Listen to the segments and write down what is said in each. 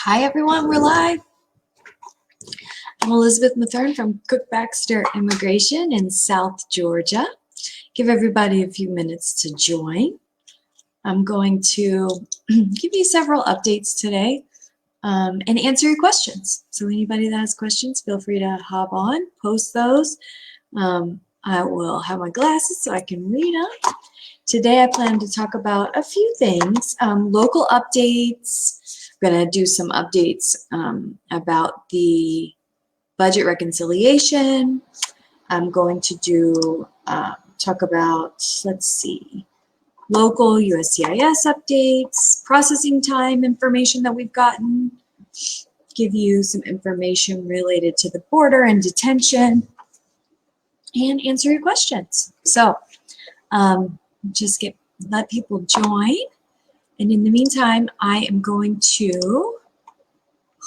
Hi everyone, we're live. I'm Elizabeth Mathern from Kuck, Baxter Immigration in South Georgia. Give everybody a few minutes to join. I'm going to give you several updates today and answer your questions. So anybody that has questions, feel free to hop on, post those. I will have my glasses so I can read them. Today I plan to talk about a few things, local updates. I'm going to do some updates about the budget reconciliation. I'm going to do talk about, let's see, local USCIS updates, processing time information that we've gotten, give you some information related to the border and detention, and answer your questions. So just let people join. And in the meantime, I am going to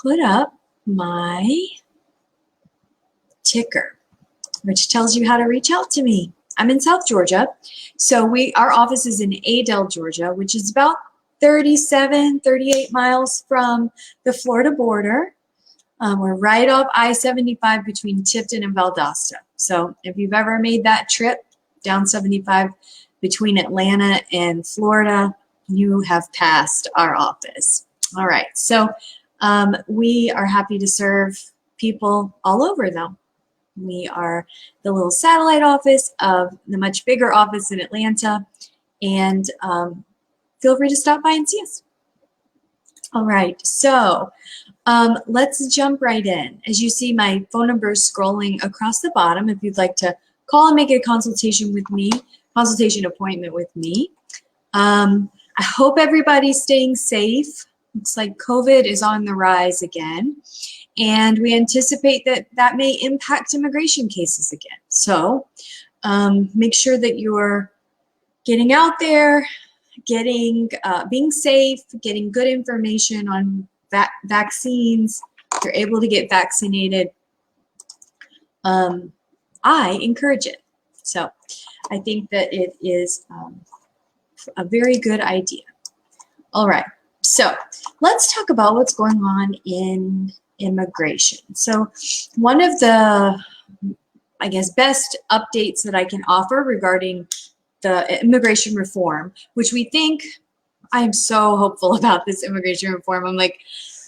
put up my ticker, which tells you how to reach out to me. I'm in South Georgia. So our office is in Adel, Georgia, which is about 38 miles from the Florida border. We're right off I-75 between Tifton and Valdosta. So if you've ever made that trip down 75 between Atlanta and Florida, you have passed our office. All right, so we are happy to serve people all over though. We are the little satellite office of the much bigger office in Atlanta, and feel free to stop by and see us. All right, so let's jump right in. As you see, my phone number is scrolling across the bottom if you'd like to call and make a consultation with me, consultation appointment with me. I hope everybody's staying safe. Looks like COVID is on the rise again, and we anticipate that may impact immigration cases again. So make sure that you're getting out there, being safe, getting good information on vaccines. If you're able to get vaccinated, I encourage it. So I think that it is a very good idea. All right, so let's talk about what's going on in immigration. So one of the, I guess, best updates that I can offer regarding the immigration reform, which we think, I'm so hopeful about this immigration reform. I'm like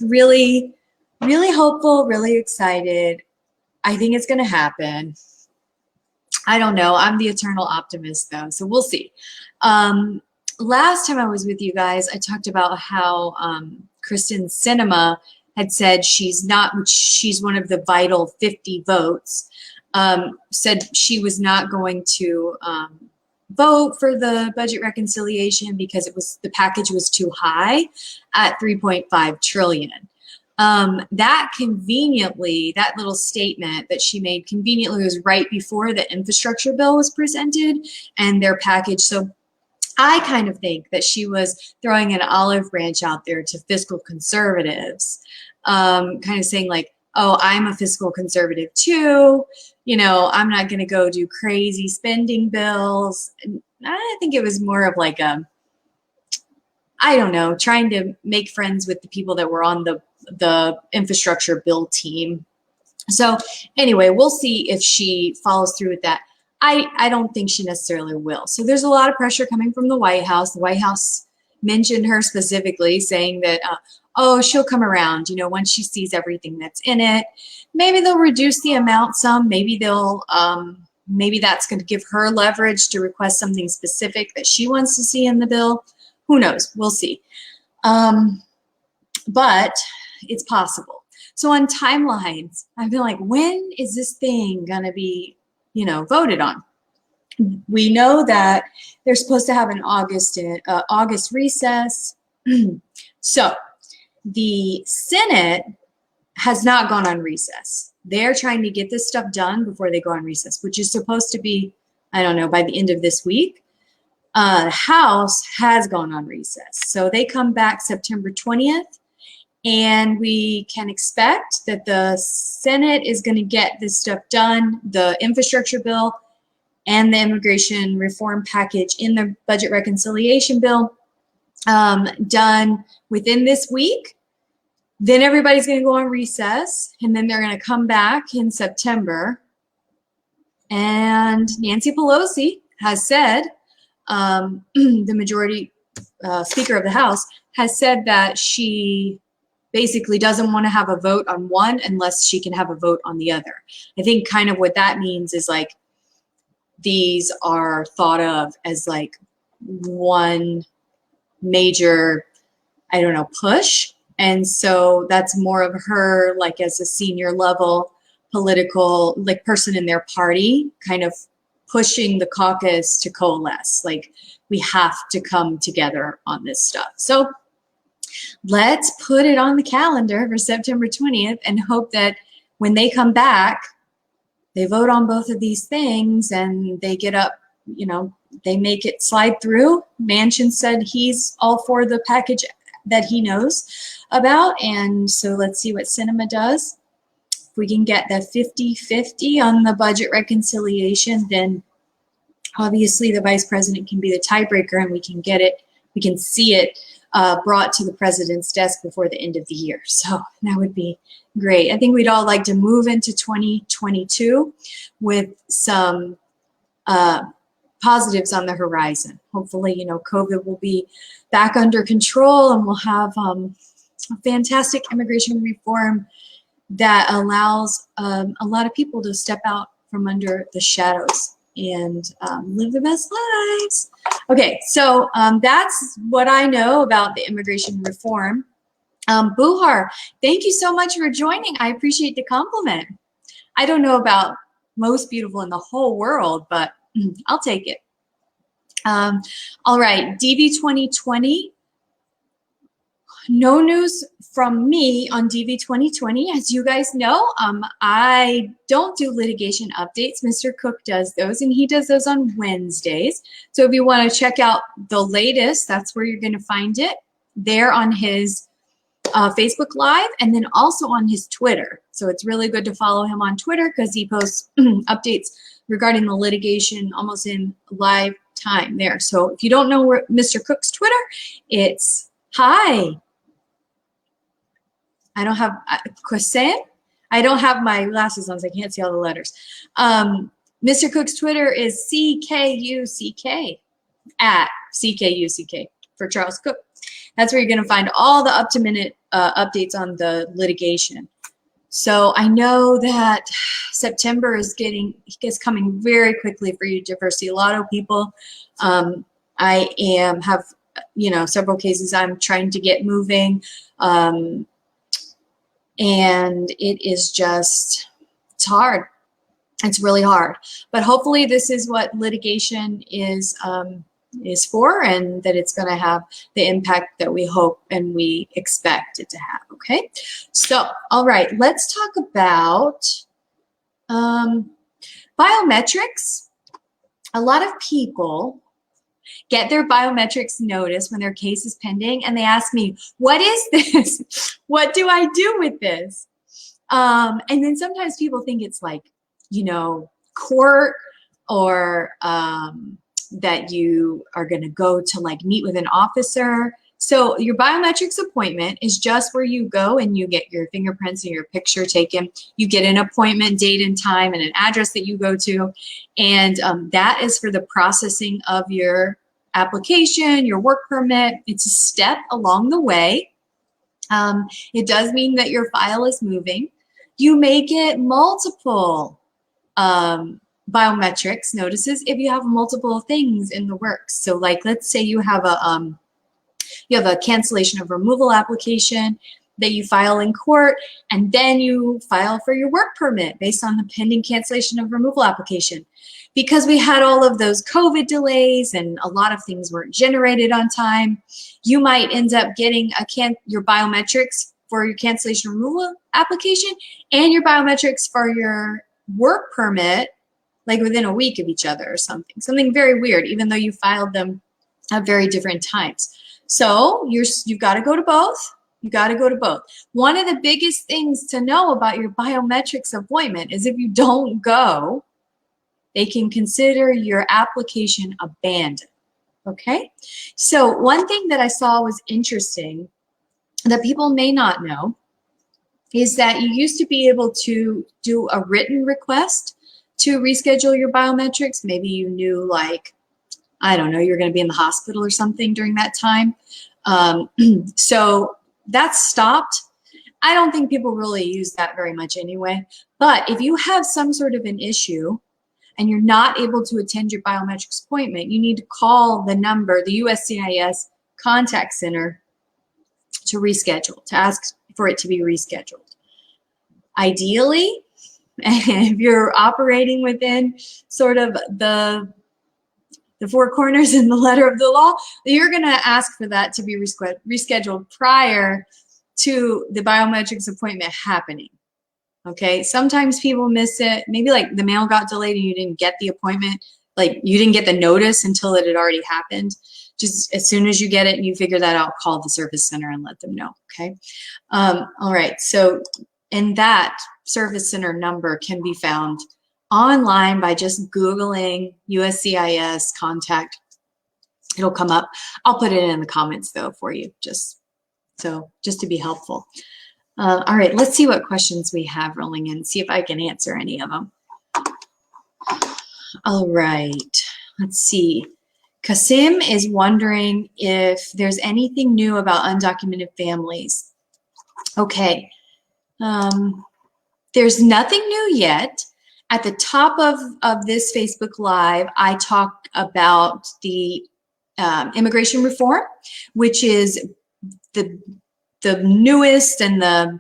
really, really hopeful, really excited. I think it's going to happen. I don't know. I'm the eternal optimist though, so we'll see. Last time I was with you guys, I talked about how Kristen Sinema had said she's one of the vital 50 votes, said she was not going to vote for the budget reconciliation because the package was too high at 3.5 trillion. That little statement that she made conveniently was right before the infrastructure bill was presented and their package. So I kind of think that she was throwing an olive branch out there to fiscal conservatives, kind of saying like, oh, I'm a fiscal conservative too. You know, I'm not going to go do crazy spending bills. And I think it was more of like I don't know, trying to make friends with the people that were on the infrastructure bill team. So anyway, we'll see if she follows through with that. I don't think she necessarily will. So there's a lot of pressure coming from the White House. The White House mentioned her specifically, saying that, oh, she'll come around, you know, once she sees everything that's in it. Maybe they'll reduce the amount some. Maybe maybe that's going to give her leverage to request something specific that she wants to see in the bill. Who knows? We'll see. But it's possible. So on timelines, I've been like, when is this thing going to be, you know, voted on? We know that they're supposed to have an August recess. So the Senate has not gone on recess. They're trying to get this stuff done before they go on recess, which is supposed to be, I don't know, by the end of this week. The House has gone on recess. So they come back September 20th. And we can expect that the Senate is going to get this stuff done, the infrastructure bill and the immigration reform package in the budget reconciliation bill, done within this week. Then everybody's going to go on recess, and then they're going to come back in September. And Nancy Pelosi has said, the majority Speaker of the House has said that she basically doesn't want to have a vote on one unless she can have a vote on the other. I think kind of what that means is like these are thought of as like one major, I don't know, push. And so that's more of her like as a senior level political like person in their party kind of pushing the caucus to coalesce. Like we have to come together on this stuff. So let's put it on the calendar for September 20th and hope that when they come back, they vote on both of these things and they get up, you know, they make it slide through. Manchin said he's all for the package that he knows about. And so let's see what Sinema does. If we can get the 50-50 on the budget reconciliation, then obviously the vice president can be the tiebreaker and we can get it, we can see it brought to the president's desk before the end of the year. So that would be great. I think we'd all like to move into 2022 with some positives on the horizon. Hopefully, you know, COVID will be back under control and we'll have a fantastic immigration reform that allows a lot of people to step out from under the shadows and live their best lives. Okay, so that's what I know about the immigration reform. Buhar, thank you so much for joining. I appreciate the compliment. I don't know about most beautiful in the whole world, but I'll take it. All right, DV 2020. No news from me on DV 2020. As you guys know, I don't do litigation updates. Mr. Kuck does those, and he does those on Wednesdays. So if you want to check out the latest, that's where you're going to find it, there on his Facebook Live, and then also on his Twitter. So it's really good to follow him on Twitter because he posts updates regarding the litigation almost in live time there. So if you don't know where Mr. Kuck's Twitter, it's hi. I don't have Kwasim. I don't have my glasses on, so I can't see all the letters. Mr. Kuck's Twitter is CKUCK at CKUCK for Charles Kuck. That's where you're going to find all the up-to-minute updates on the litigation. So I know that September is coming very quickly for you, Diversity. A lot of people. I have several cases I'm trying to get moving. And it is just, it's hard. It's really hard. But hopefully this is what litigation is for, and that it's going to have the impact that we hope and we expect it to have, okay? So, all right, let's talk about biometrics. A lot of people get their biometrics notice when their case is pending, and they ask me, what is this? What do I do with this? And then sometimes people think it's like, court, or that you are going to go to like meet with an officer. So your biometrics appointment is just where you go and you get your fingerprints and your picture taken. You get an appointment date and time and an address that you go to. And that is for the processing of your application, your work permit. It's a step along the way. It does mean that your file is moving. You may get multiple biometrics notices if you have multiple things in the works. So like, let's say you have a cancellation of removal application that you file in court, and then you file for your work permit based on the pending cancellation of removal application. Because we had all of those COVID delays and a lot of things weren't generated on time, you might end up getting your biometrics for your cancellation removal application and your biometrics for your work permit like within a week of each other or something very weird, even though you filed them at very different times. So you've got to go to both. You got to go to both. One of the biggest things to know about your biometrics appointment is if you don't go, they can consider your application abandoned. Okay? So one thing that I saw was interesting that people may not know is that you used to be able to do a written request to reschedule your biometrics. Maybe you knew, like, I don't know, you're going to be in the hospital or something during that time. So that's stopped. I don't think people really use that very much anyway. But if you have some sort of an issue and you're not able to attend your biometrics appointment, you need to call the number, the USCIS contact center, to reschedule, to ask for it to be rescheduled. Ideally, if you're operating within sort of the four corners in the letter of the law, you're going to ask for that to be rescheduled prior to the biometrics appointment happening. Okay, sometimes people miss it. Maybe like the mail got delayed and you didn't get the appointment, like you didn't get the notice until it had already happened. Just as soon as you get it and you figure that out, call the service center and let them know. Okay. All right. So, and that service center number can be found online by just Googling USCIS contact. It'll come up. I'll put it in the comments though for you, just to be helpful. All right, let's see what questions we have rolling in, see if I can answer any of them. All right, let's see. Kasim is wondering if there's anything new about undocumented families. Okay, there's nothing new yet. At the top of this Facebook Live, I talk about the immigration reform, which is the newest and the,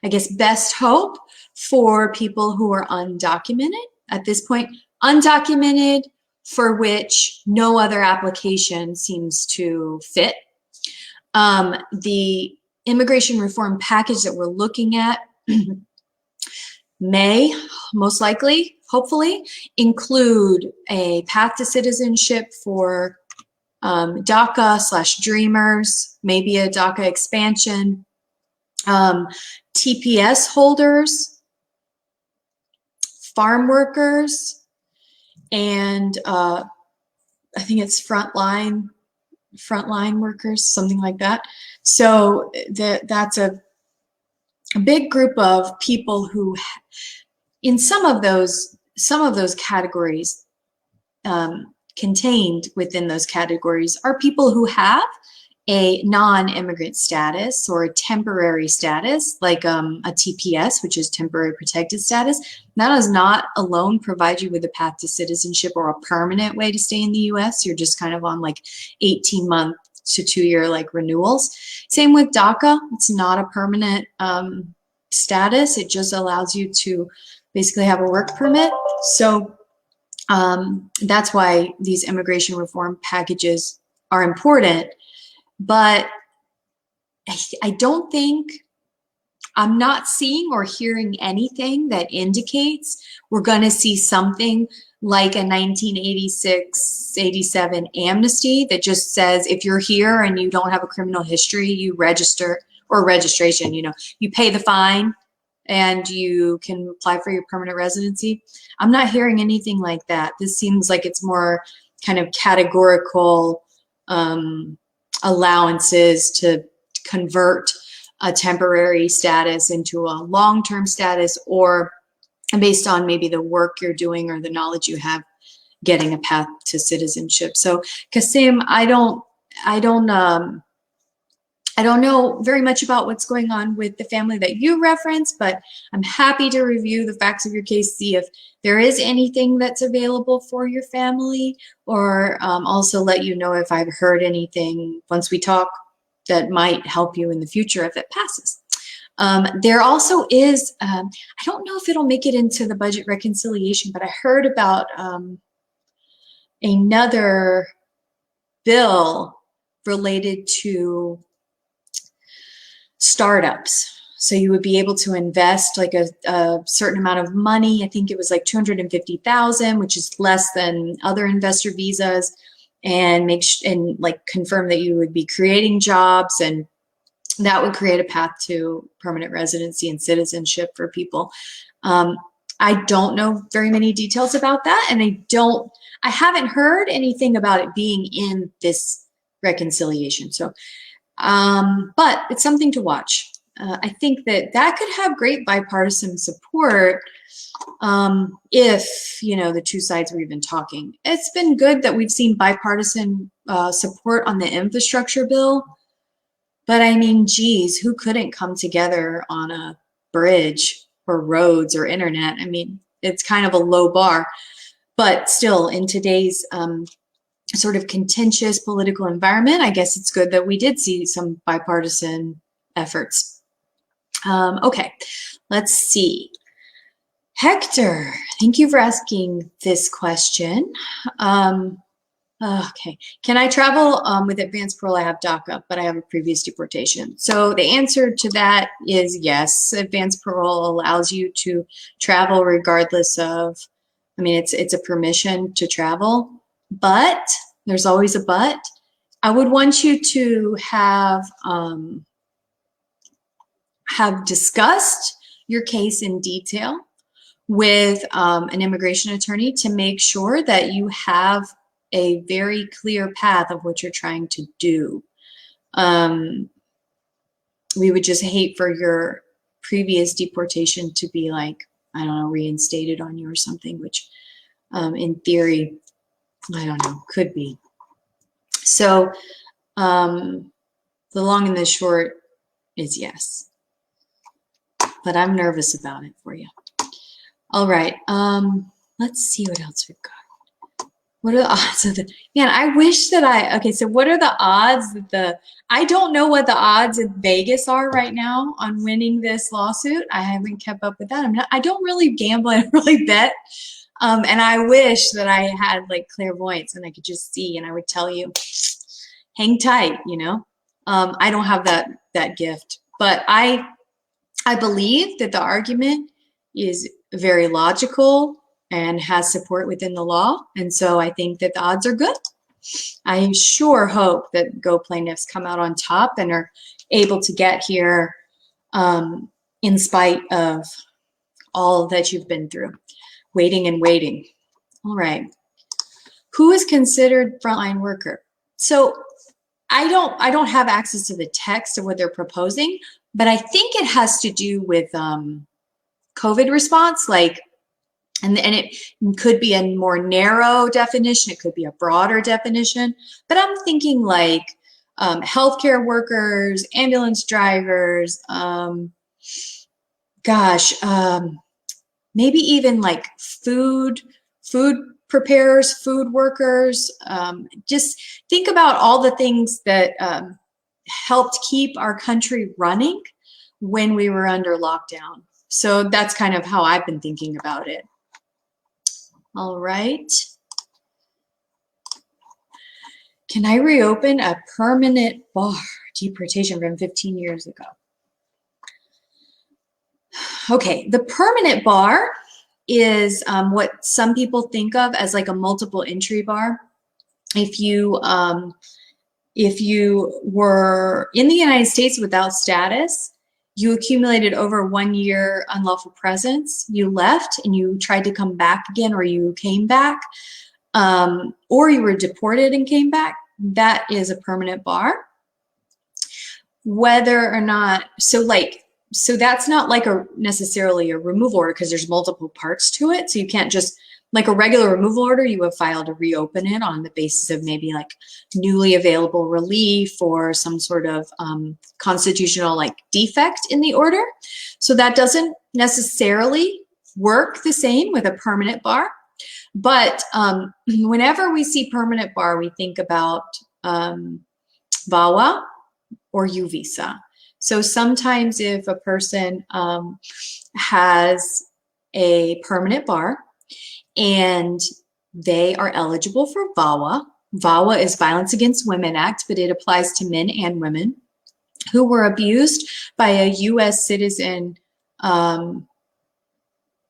I guess, best hope for people who are undocumented at this point. Undocumented for which no other application seems to fit. The immigration reform package that we're looking at may, most likely, hopefully, include a path to citizenship for DACA/Dreamers, maybe a DACA expansion, TPS holders, farm workers, and I think it's frontline workers, something like that. So that's a big group of people who, in some of those categories, contained within those categories are people who have a non-immigrant status or a temporary status, like a TPS, which is temporary protected status. That does not alone provide you with a path to citizenship or a permanent way to stay in the US. You're just kind of on like 18-month to 2-year like renewals. Same with DACA. It's not a permanent status. It just allows you to basically have a work permit. So that's why these immigration reform packages are important. But I don't think, I'm not seeing or hearing anything that indicates we're going to see something like a 1986-87 amnesty that just says if you're here and you don't have a criminal history, you register, or registration, you know, you pay the fine and you can apply for your permanent residency. I'm not hearing anything like that. This seems like it's more kind of categorical allowances to convert a temporary status into a long-term status, or based on maybe the work you're doing or the knowledge you have, getting a path to citizenship. So Kasim, I don't know very much about what's going on with the family that you referenced, but I'm happy to review the facts of your case, see if there is anything that's available for your family, or also let you know if I've heard anything once we talk that might help you in the future if it passes. There also is, I don't know if it'll make it into the budget reconciliation, but I heard about another bill related to startups. So you would be able to invest like a certain amount of money. I think it was like $250,000, which is less than other investor visas, and like confirm that you would be creating jobs, and that would create a path to permanent residency and citizenship for people. I don't know very many details about that, and I haven't heard anything about it being in this reconciliation. So, but it's something to watch. I think that that could have great bipartisan support if, you know, the two sides were even talking. It's been good that we've seen bipartisan support on the infrastructure bill, but I mean, geez, who couldn't come together on a bridge or roads or internet? I mean, it's kind of a low bar, but still in today's sort of contentious political environment, I guess it's good that we did see some bipartisan efforts. Okay, let's see. Hector, thank you for asking this question. Okay, can I travel with advanced parole? I have DACA, but I have a previous deportation. So the answer to that is yes. Advanced parole allows you to travel regardless of, I mean, it's a permission to travel, but there's always a but. I would want you to have discussed your case in detail with an immigration attorney to make sure that you have a very clear path of what you're trying to do. We would just hate for your previous deportation to be like, I don't know, reinstated on you or something, which in theory, I don't know, could be. So the long and the short is yes, but I'm nervous about it for you. All right, let's see what else we've got. What are the odds of the, man, I wish that okay, so what are the odds that I don't know what the odds in Vegas are right now on winning this lawsuit. I haven't kept up with that. I don't really gamble, I don't really bet. And I wish that I had like clairvoyance and I could just see and I would tell you, hang tight, you know. I don't have that gift, but I believe that the argument is very logical and has support within the law. And so I think that the odds are good. I sure hope that Go plaintiffs come out on top and are able to get here in spite of all that you've been through, waiting and waiting. All right. Who is considered frontline worker? So I don't have access to the text of what they're proposing, but I think it has to do with COVID response, like, and it could be a more narrow definition, it could be a broader definition, but I'm thinking like healthcare workers, ambulance drivers, maybe even like food preparers, food workers. Just think about all the things that helped keep our country running when we were under lockdown. So that's kind of how I've been thinking about it. All right. Can I reopen a permanent bar deportation from 15 years ago? Okay, the permanent bar is what some people think of as like a multiple entry bar. If you were in the United States without status, you accumulated over 1 year unlawful presence, you left and you tried to come back again, or you came back, or you were deported and came back, that is a permanent bar. Whether or not, so that's not like necessarily a removal order because there's multiple parts to it. So you can't just, like a regular removal order, you have filed to reopen it on the basis of maybe like newly available relief or some sort of constitutional like defect in the order. So that doesn't necessarily work the same with a permanent bar. But whenever we see permanent bar, we think about VAWA or U visa. So sometimes if a person has a permanent bar and they are eligible for VAWA. VAWA is Violence Against Women Act, but it applies to men and women who were abused by a U.S. citizen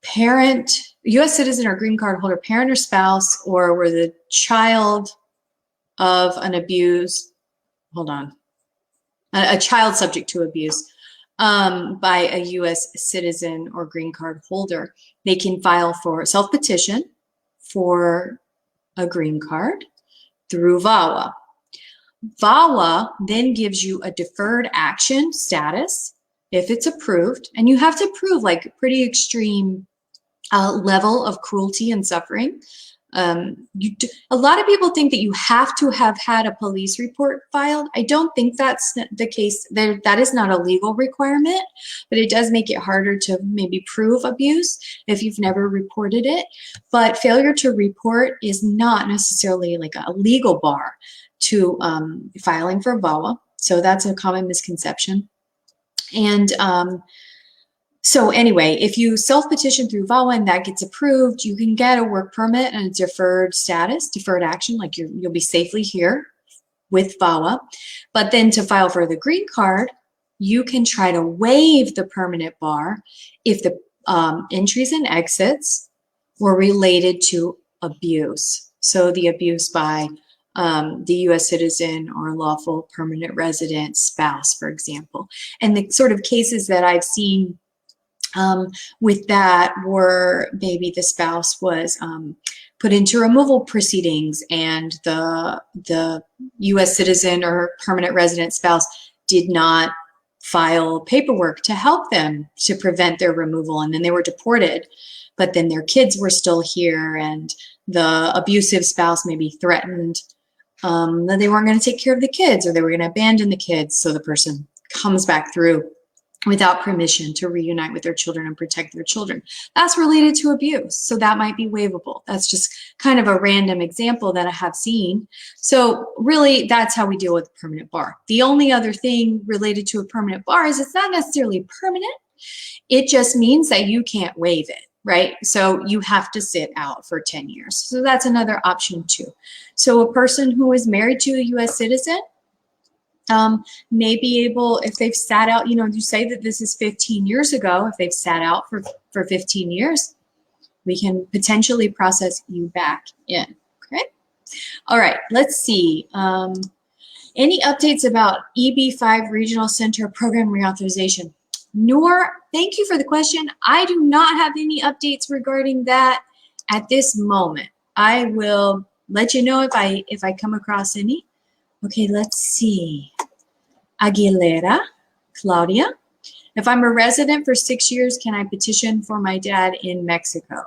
parent, U.S. citizen or green card holder, parent or spouse, or were the child of an abuse, a child subject to abuse by a U.S. citizen or green card holder. They can file for self-petition for a green card through VAWA. VAWA then gives you a deferred action status if it's approved, and you have to prove like pretty extreme level of cruelty and suffering. A lot of people think that you have to have had a police report filed. I don't think that's the case. That is not a legal requirement, but it does make it harder to maybe prove abuse if you've never reported it. But failure to report is not necessarily like a legal bar to filing for VAWA. So that's a common misconception. And so anyway, if you self-petition through VAWA and that gets approved, you can get a work permit and a deferred status, deferred action, like you'll be safely here with VAWA. But then to file for the green card, you can try to waive the permanent bar if the entries and exits were related to abuse. So the abuse by the U.S. citizen or lawful permanent resident spouse, for example. And the sort of cases that I've seen with that were maybe the spouse was put into removal proceedings and the U.S. citizen or permanent resident spouse did not file paperwork to help them to prevent their removal, and then they were deported, but then their kids were still here, and the abusive spouse maybe threatened that they weren't going to take care of the kids or they were going to abandon the kids, so the person comes back through without permission to reunite with their children and protect their children. That's related to abuse, so that might be waivable. That's just kind of a random example that I have seen. So really, that's how we deal with a permanent bar. The only other thing related to a permanent bar is it's not necessarily permanent. It just means that you can't waive it, right? So you have to sit out for 10 years. So that's another option too. So a person who is married to a U.S. citizen may be able, if they've sat out, you say that this is 15 years ago, if they've sat out for 15 years, we can potentially process you back in, okay? All right, let's see. Any updates about EB5 Regional Center Program Reauthorization? Noor, thank you for the question. I do not have any updates regarding that at this moment. I will let you know if I come across any. Okay, let's see. Aguilera, Claudia. If I'm a resident for 6 years, can I petition for my dad in Mexico?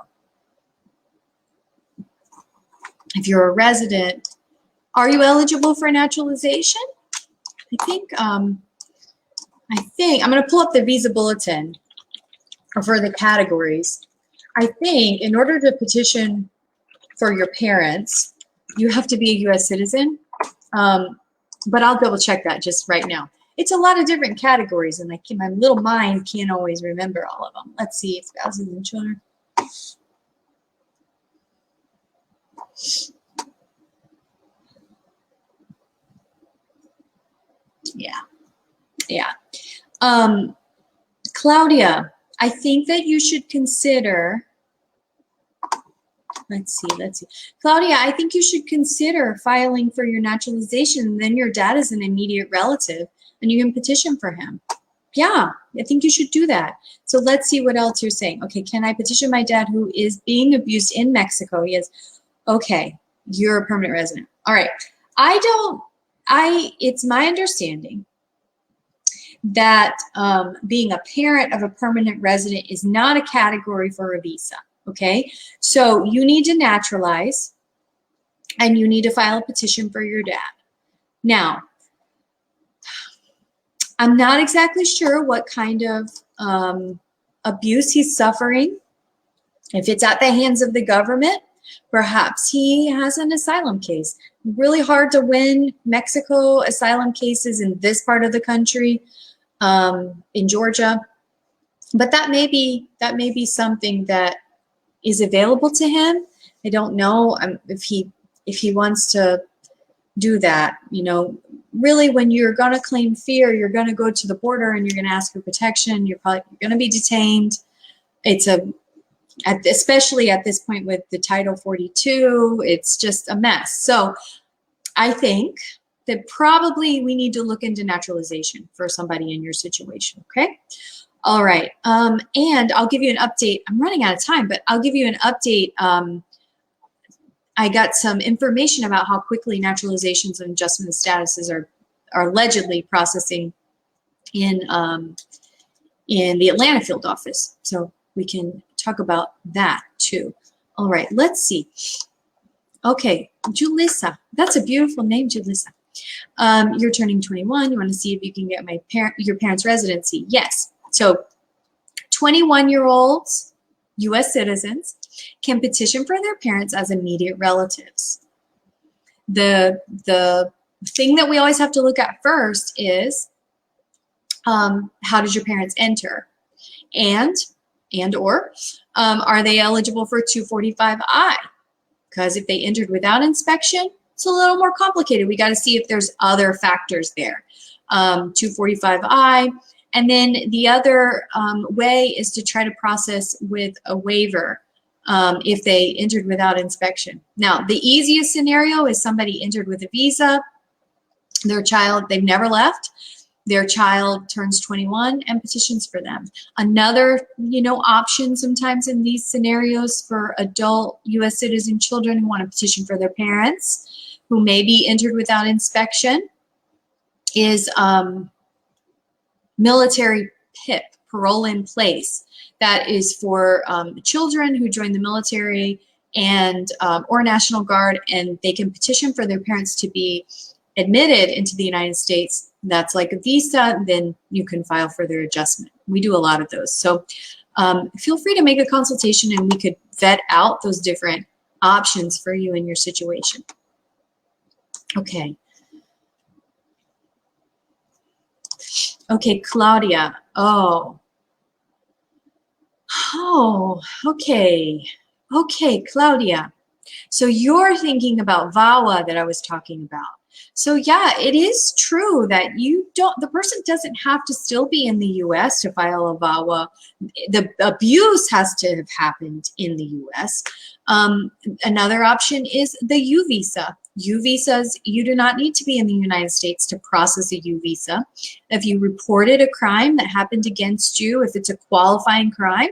If you're a resident, are you eligible for naturalization? I think I'm going to pull up the visa bulletin for the categories. I think in order to petition for your parents, you have to be a U.S. citizen. But I'll double check that just right now. It's a lot of different categories, and my little mind can't always remember all of them. Let's see, spouses and children. Yeah. Claudia, I think that you should consider. Let's see. Claudia, I think you should consider filing for your naturalization, and then your dad is an immediate relative, and you can petition for him. Yeah, I think you should do that. So let's see what else you're saying. Okay, can I petition my dad who is being abused in Mexico? Yes. Okay, you're a permanent resident. All right. It's my understanding that being a parent of a permanent resident is not a category for a visa. Okay, so you need to naturalize and you need to file a petition for your dad. Now, I'm not exactly sure what kind of abuse he's suffering. If it's at the hands of the government, perhaps he has an asylum case. Really hard to win Mexico asylum cases in this part of the country, in Georgia. But that may be something that is available to him. I don't know if he wants to do that. Really, when you're going to claim fear, you're going to go to the border and you're going to ask for protection. You're going to be detained. Especially at this point with the Title 42, it's just a mess. So I think that probably we need to look into naturalization for somebody in your situation, okay? All right, and I'll give you an update. I'm running out of time, but I'll give you an update. I got some information about how quickly naturalizations and adjustment of statuses are allegedly processing in in the Atlanta field office. So we can talk about that too. All right, let's see. Okay, Julissa. That's a beautiful name, Julissa. You're turning 21. You want to see if you can get your parents' residency. Yes. So 21-year-olds, U.S. citizens, can petition for their parents as immediate relatives. The thing that we always have to look at first is how did your parents enter? And or are they eligible for 245I? Because if they entered without inspection, it's a little more complicated. We got to see if there's other factors there. 245I. And then the other way is to try to process with a waiver if they entered without inspection. Now, the easiest scenario is somebody entered with a visa, their child, they've never left, their child turns 21 and petitions for them. Another, option sometimes in these scenarios for adult U.S. citizen children who want to petition for their parents who may be entered without inspection is military PIP, parole in place. That is for children who join the military and or National Guard, and they can petition for their parents to be admitted into the United States. That's like a visa, then you can file for their adjustment. We do a lot of those. So feel free to make a consultation and we could vet out those different options for you in your situation. Okay. Okay, Claudia. Oh, okay. Okay, Claudia. So you're thinking about VAWA that I was talking about. So yeah, it is true that the person doesn't have to still be in the U.S. to file a VAWA. The abuse has to have happened in the U.S. Another option is the U visa. U visas, you do not need to be in the United States to process a U visa. If you reported a crime that happened against you, if it's a qualifying crime,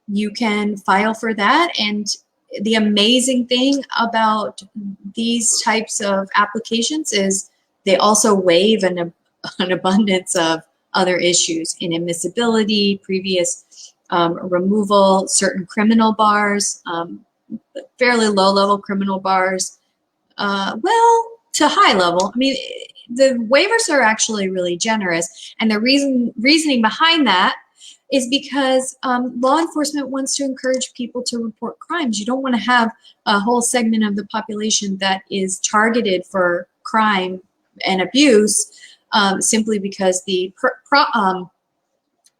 you can file for that. And the amazing thing about these types of applications is they also waive an abundance of other issues, inadmissibility, previous removal, certain criminal bars, fairly low-level criminal bars, well, to high level. I mean, the waivers are actually really generous, and the reasoning behind that is because law enforcement wants to encourage people to report crimes. You don't want to have a whole segment of the population that is targeted for crime and abuse simply because the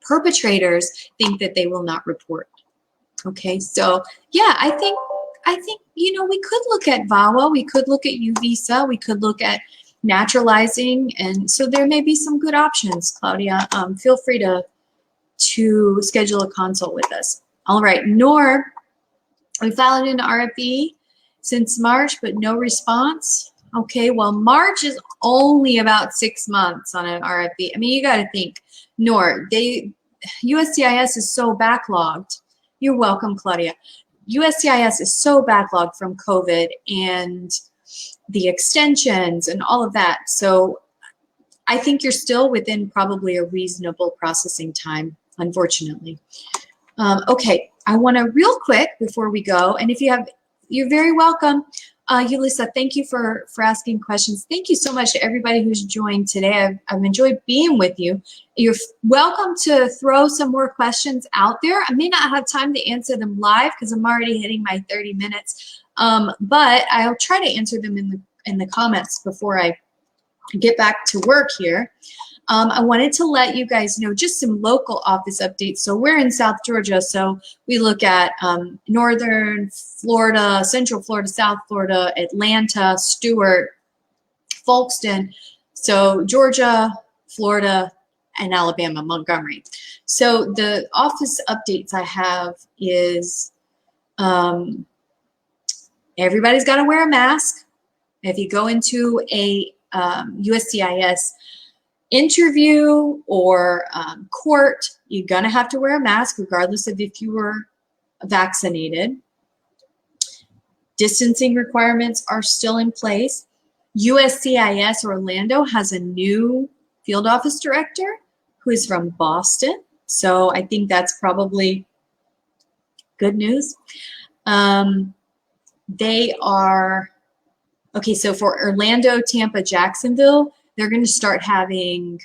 perpetrators think that they will not report. Okay, so yeah, I think we could look at VAWA, we could look at U visa, we could look at naturalizing, and so there may be some good options, Claudia. Feel free to schedule a consult with us. All right, Nor, we filed an RFE since March, but no response. Okay, well, March is only about 6 months on an RFE. I mean, you got to think, Nor, USCIS is so backlogged. You're welcome, Claudia. USCIS is so backlogged from COVID and the extensions and all of that. So I think you're still within probably a reasonable processing time, unfortunately. Okay, I want to real quick before we go, and if you're very welcome. Yulisa, thank you for asking questions. Thank you so much to everybody who's joined today. I've enjoyed being with you. You're welcome to throw some more questions out there. I may not have time to answer them live because I'm already hitting my 30 minutes, but I'll try to answer them in the comments before I get back to work here. I wanted to let you guys know just some local office updates. So we're in South Georgia, so we look at Northern Florida, Central Florida, South Florida, Atlanta, Stewart, Folkston. So Georgia, Florida, and Alabama, Montgomery. So the office updates I have is everybody's got to wear a mask. If you go into a USCIS interview or court, you're going to have to wear a mask regardless of if you were vaccinated. Distancing requirements are still in place. USCIS Orlando has a new field office director who is from Boston. So I think that's probably good news. They are, okay, so for Orlando, Tampa, Jacksonville, they're going to start having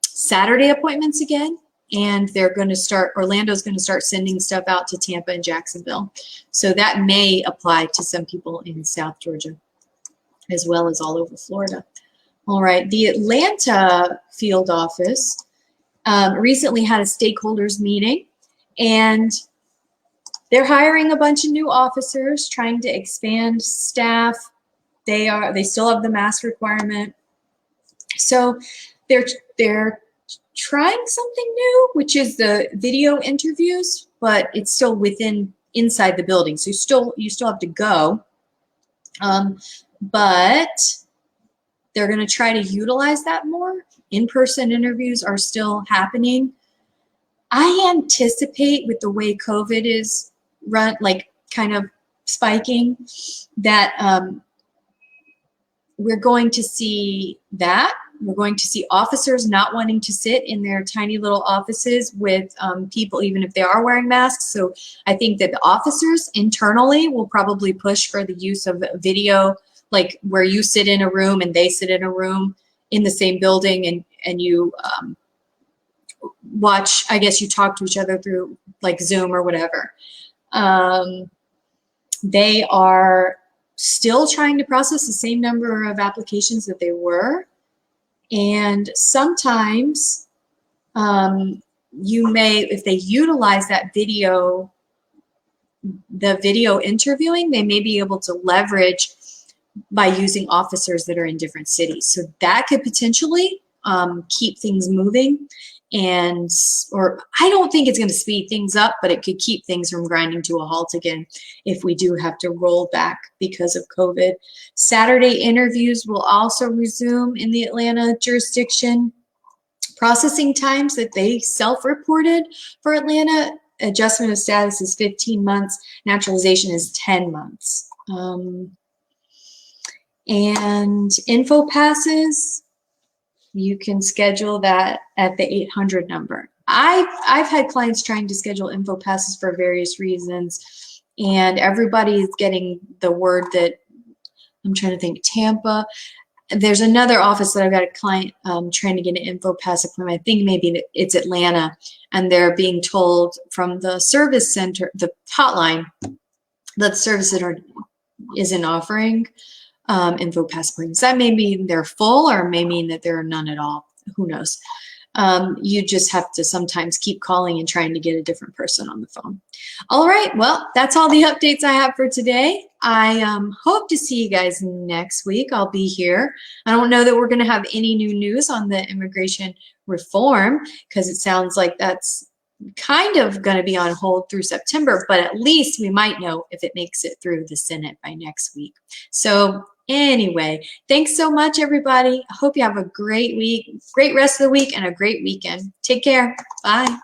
Saturday appointments again. And they're going to start, Orlando's going to start sending stuff out to Tampa and Jacksonville. So that may apply to some people in South Georgia, as well as all over Florida. All right, the Atlanta field office recently had a stakeholders meeting, and they're hiring a bunch of new officers, trying to expand staff. They still have the mask requirement. So they're trying something new, which is the video interviews, but it's still inside the building. So you still have to go. But they're going to try to utilize that more. In-person interviews are still happening. I anticipate with the way COVID is run, like kind of spiking, that we're going to see that. We're going to see officers not wanting to sit in their tiny little offices with people, even if they are wearing masks. So I think that the officers internally will probably push for the use of video, like where you sit in a room and they sit in a room in the same building, and you watch, I guess you talk to each other through like Zoom or whatever. They are still trying to process the same number of applications that they were. And sometimes you may, if they utilize that video, the video interviewing, they may be able to leverage by using officers that are in different cities. So that could potentially keep things moving. Or I don't think it's going to speed things up, but it could keep things from grinding to a halt again if we do have to roll back because of COVID. Saturday interviews will also resume in the Atlanta jurisdiction. Processing times that they self-reported for Atlanta, adjustment of status is 15 months, naturalization is 10 months. And info passes, you can schedule that at the 800 number. I've had clients trying to schedule info passes for various reasons, and everybody is getting the word that, I'm trying to think, Tampa. There's another office that I've got a client trying to get an info pass appointment. I think maybe it's Atlanta, and they're being told from the service center, the hotline, that the service center isn't offering info pass appointments. That may mean they're full, or may mean that there are none at all. Who knows? You just have to sometimes keep calling and trying to get a different person on the phone. All right, well, that's all the updates I have for today. I hope to see you guys next week. I'll be here. I don't know that we're going to have any new news on the immigration reform, because it sounds like that's kind of going to be on hold through September, but at least we might know if it makes it through the Senate by next week. So anyway, thanks so much, everybody. I hope you have a great week, great rest of the week, and a great weekend. Take care. Bye.